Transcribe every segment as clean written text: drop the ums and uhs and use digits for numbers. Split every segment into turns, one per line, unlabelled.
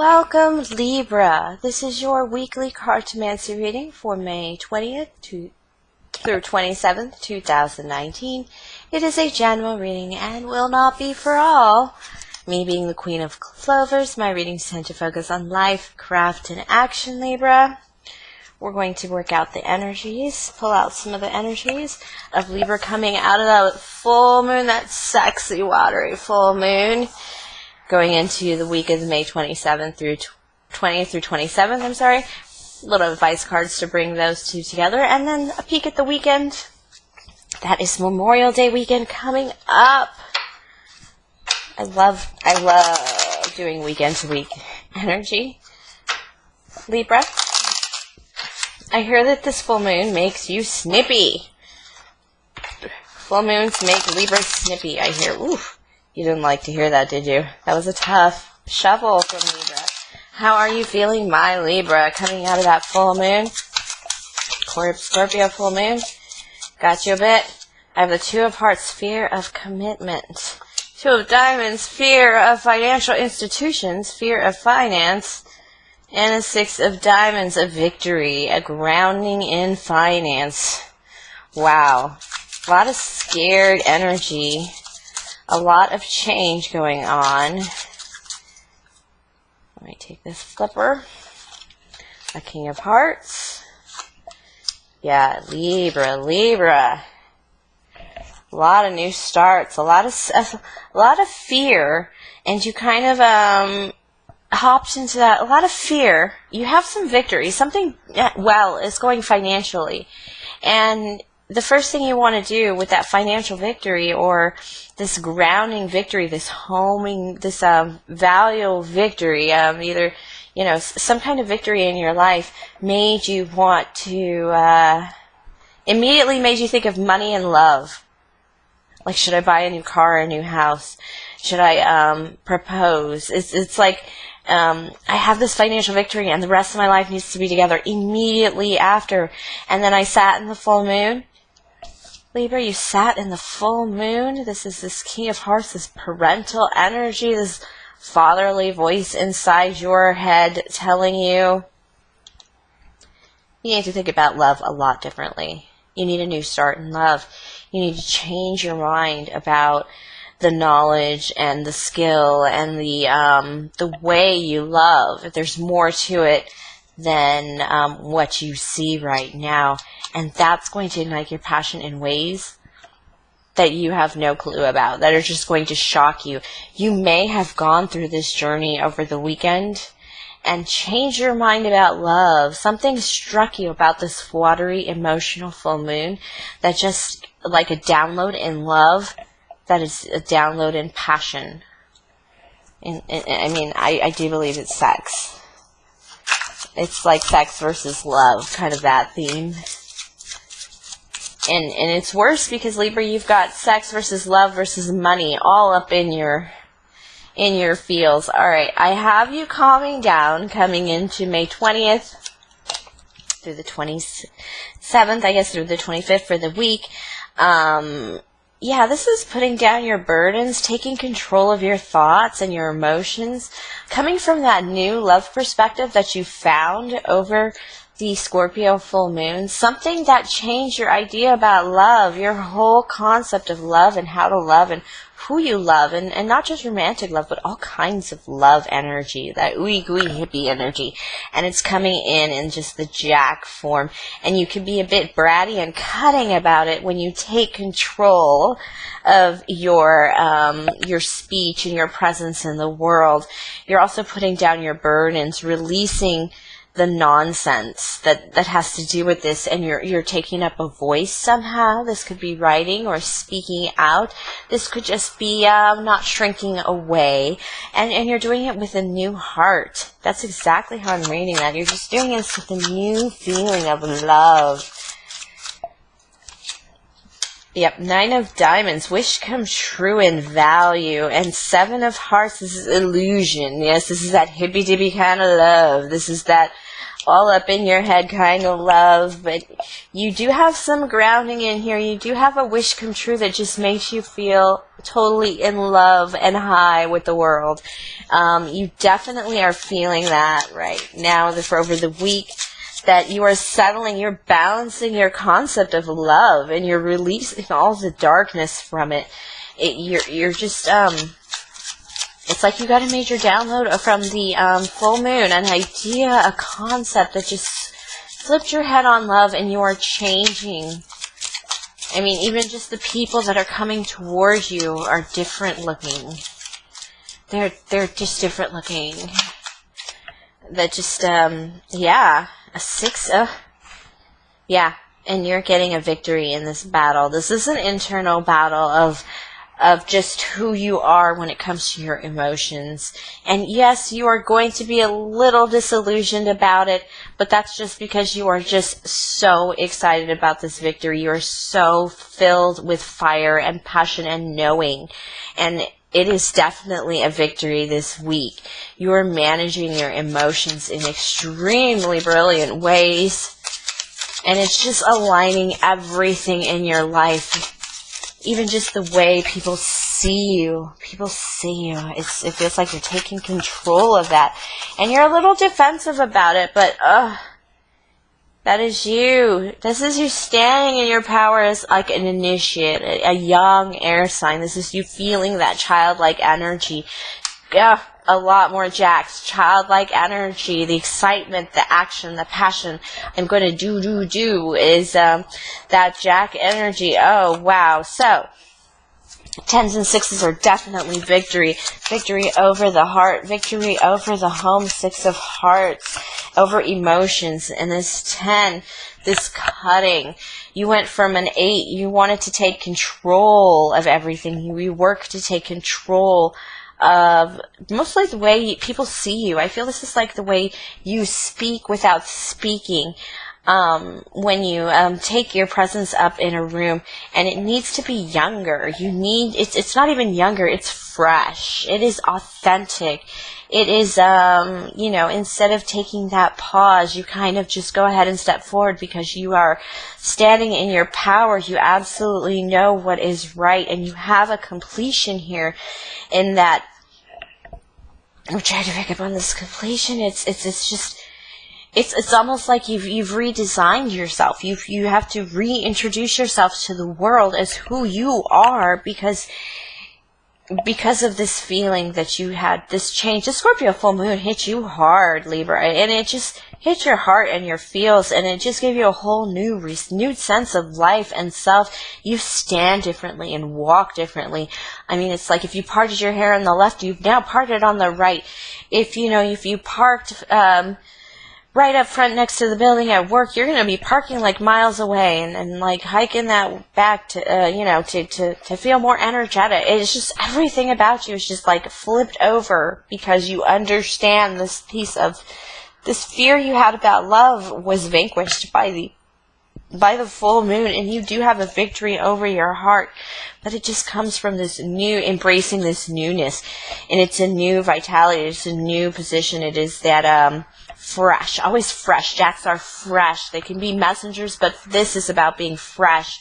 Welcome, Libra. This is your weekly Cartomancy reading for May 20th through 27th, 2019. It is a general reading and will not be for all. Me being the Queen of Clovers, my readings tend to focus on life, craft, and action, Libra. We're going to work out the energies, pull out some of the energies of Libra coming out of that full moon, that sexy, watery full moon. Going into the week of May 27th through 20th through 27th, Little advice cards to bring those two together. And then a peek at the weekend. That is Memorial Day weekend coming up. I love doing weekend to week energy. Libra, I hear that this full moon makes you snippy. Full moons make Libra snippy, I hear. Oof. You didn't like to hear that, did you? That was a tough shovel from Libra. How are you feeling, my Libra, coming out of that full moon? Scorpio full moon. Got you a bit. I have the Two of Hearts, fear of commitment. Two of Diamonds, fear of financial institutions, fear of finance. And a Six of Diamonds, a victory, a grounding in finance. Wow. A lot of scared energy. A lot of change going on. Let me take this flipper. A King of Hearts. Yeah, Libra. A lot of new starts. A lot of fear, and you kind of hopped into that. A lot of fear. You have some victory. Something well is going financially, and the first thing you want to do with that financial victory or this grounding victory, this homing, this value victory, either, some kind of victory in your life made you want to, immediately made you think of money and love. Like, should I buy a new car or a new house? Should I propose? It's like, I have this financial victory and the rest of my life needs to be together immediately after. And then I sat in the full moon. Libra, you sat in the full moon. This is this King of Hearts, this parental energy, this fatherly voice inside your head telling you need to think about love a lot differently. You need a new start in love. You need to change your mind about the knowledge and the skill and the way you love. There's more to it than what you see right now. And that's going to ignite your passion in ways that you have no clue about, that are just going to shock you. You may have gone through this journey over the weekend and changed your mind about love. Something struck you about this watery, emotional full moon that just like a download in love, that is a download in passion. I do believe it's sex. It's like sex versus love, kind of that theme. And it's worse because, Libra, you've got sex versus love versus money all up in your feels. All right, I have you calming down coming into May 20th through the 27th, I guess through the 25th for the week. Yeah, this is putting down your burdens, taking control of your thoughts and your emotions, coming from that new love perspective that you found over the Scorpio full moon, something that changed your idea about love, your whole concept of love and how to love and who you love, and not just romantic love, but all kinds of love energy, that ooey gooey hippie energy. And it's coming in just the Jack form. And you can be a bit bratty and cutting about it when you take control of your speech and your presence in the world. You're also putting down your burdens, releasing the nonsense that has to do with this, and you're taking up a voice somehow. This could be writing or speaking out. This could just be not shrinking away, and you're doing it with a new heart. That's exactly how I'm reading that. You're just doing this with a new feeling of love. Yep, Nine of Diamonds, wish come true in value, and Seven of Hearts, this is illusion. Yes, this is that hippy-dippy kind of love. This is that all up in your head kind of love, but you do have some grounding in here. You do have a wish come true that just makes you feel totally in love and high with the world. You definitely are feeling that right now for over the week, that you are settling, you're balancing your concept of love, and you're releasing all the darkness from it. You're just, it's like you got a major download from the full moon, an idea, a concept that just flipped your head on love, and you are changing. I mean, even just the people that are coming towards you are different looking. They're just different looking. That just, yeah, a 6, yeah, and you're getting a victory in this battle. This is an internal battle of just who you are when it comes to your emotions. And yes, you are going to be a little disillusioned about it, but that's just because you are just so excited about this victory. You are so filled with fire and passion and knowing. And it is definitely a victory this week. You are managing your emotions in extremely brilliant ways. And it's just aligning everything in your life. Even just the way people see you. People see you. It feels like you're taking control of that. And you're a little defensive about it, but, that is you. This is you standing in your power as like an initiate, a young air sign. This is you feeling that childlike energy. Yeah, a lot more jacks. Childlike energy, the excitement, the action, the passion. I'm going to do is that jack energy. Oh, wow. So, 10s and 6s are definitely victory. Victory over the heart. Victory over the home. 6 of hearts. Over emotions. And this 10, this cutting. You went from an 8. You wanted to take control of everything. You worked to take control of mostly the way people see you. I feel this is like the way you speak without speaking. When you take your presence up in a room, and it needs to be younger. It's not even younger, it's fresh. It is authentic. It is, instead of taking that pause, you kind of just go ahead and step forward because you are standing in your power. You absolutely know what is right, and you have a completion here in that. I'm trying to pick up on this completion. It's almost like you've redesigned yourself. You have to reintroduce yourself to the world as who you are because of this feeling that you had, this change. The Scorpio full moon hit you hard, Libra, and it just hit your heart and your feels, and it just gave you a whole new renewed sense of life and self. You stand differently and walk differently. I mean, it's like if you parted your hair on the left, you've now parted on the right. If you parked right up front next to the building at work, you're going to be parking like miles away and like hiking that back to, to feel more energetic. It's just everything about you is just like flipped over because you understand this piece of this fear you had about love was vanquished by the full moon, and you do have a victory over your heart, but it just comes from this new, embracing this newness, and it's a new vitality, it's a new position. It is that, fresh, always fresh. Jacks are fresh. They can be messengers, but this is about being fresh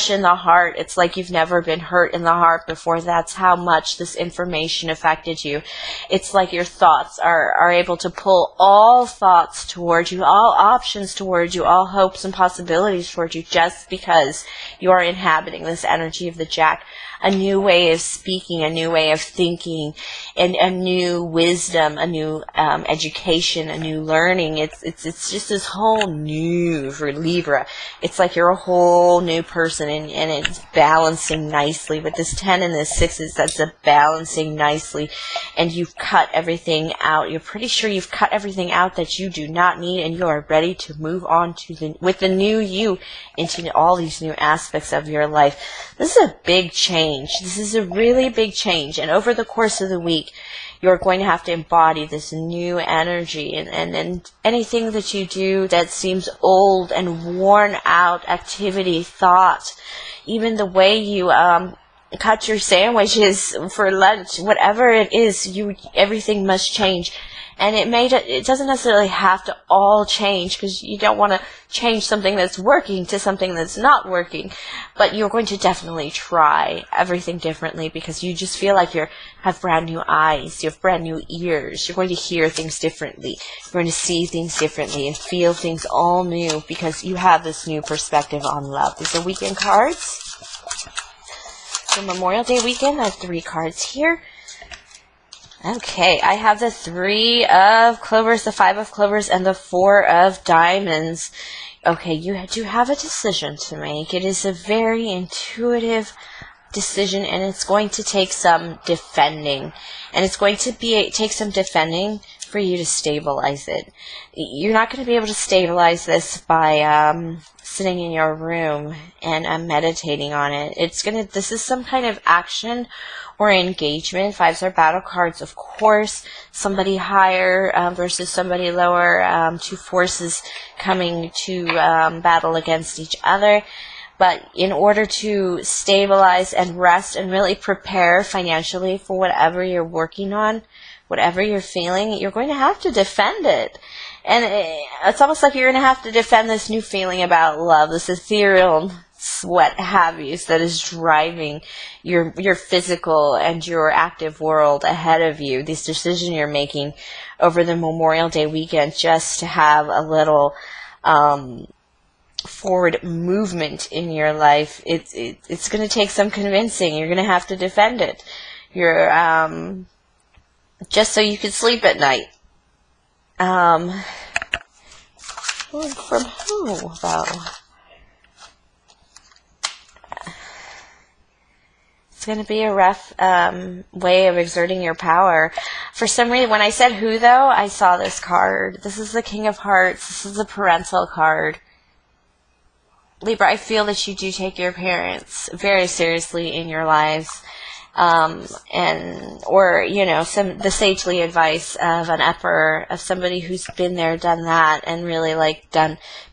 in the heart. It's like you've never been hurt in the heart before. That's how much this information affected you. It's like your thoughts are able to pull all thoughts towards you, all options towards you, all hopes and possibilities towards you, just because you are inhabiting this energy of the Jack. A new way of speaking, a new way of thinking, and a new wisdom, a new education, a new learning. It's just this whole new for Libra. It's like you're a whole new person, and it's balancing nicely. With this 10 and this 6s, that's a balancing nicely, and you've cut everything out. You're pretty sure you've cut everything out that you do not need, and you are ready to move on with the new you into all these new aspects of your life. This is a big change. This is a really big change, and over the course of the week, you're going to have to embody this new energy, and anything that you do that seems old and worn out, activity, thought, even the way you cut your sandwiches for lunch, whatever it is, everything must change. And it doesn't necessarily have to all change, because you don't want to change something that's working to something that's not working. But you're going to definitely try everything differently, because you just feel like you have brand new eyes, you have brand new ears. You're going to hear things differently. You're going to see things differently and feel things all new, because you have this new perspective on love. These are weekend cards. For Memorial Day weekend, I have 3 cards here. Okay, I have the 3 of Clovers, the 5 of Clovers, and the 4 of Diamonds. Okay, you do have a decision to make. It is a very intuitive decision, and it's going to take some defending. And it's going to take some defending for you to stabilize it. You're not going to be able to stabilize this by sitting in your room and meditating on it. This is some kind of action or engagement. 5s are battle cards, of course. Somebody higher versus somebody lower. 2 forces coming to battle against each other. But in order to stabilize and rest and really prepare financially for whatever you're working on, whatever you're feeling, you're going to have to defend it. And it's almost like you're going to have to defend this new feeling about love, this ethereal what have yous that is driving your physical and your active world ahead of you. This decision you're making over the Memorial Day weekend just to have a little forward movement in your life. It's going to take some convincing. You're going to have to defend it. You're just so you can sleep at night. From who, though? It's going to be a rough way of exerting your power. For some reason, when I said who, though, I saw this card. This is the King of Hearts. This is the parental card. Libra, I feel that you do take your parents very seriously in your lives. Or the sagely advice of an emperor, of somebody who's been there, done that, and really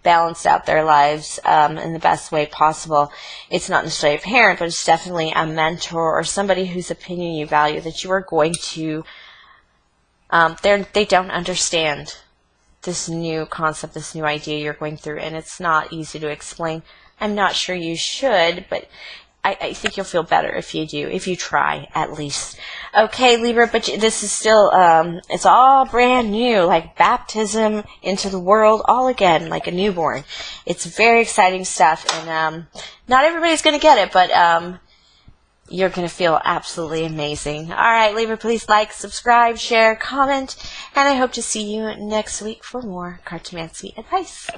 balanced out their lives in the best way possible. It's not necessarily a parent, but it's definitely a mentor or somebody whose opinion you value, that you are going to, they don't understand this new concept, this new idea you're going through, and it's not easy to explain. I'm not sure you should, but I think you'll feel better if you do, if you try, at least. Okay, Libra, but this is still, it's all brand new, like baptism into the world, all again, like a newborn. It's very exciting stuff, and not everybody's going to get it, but you're going to feel absolutely amazing. All right, Libra, please like, subscribe, share, comment, and I hope to see you next week for more Cartomancy advice.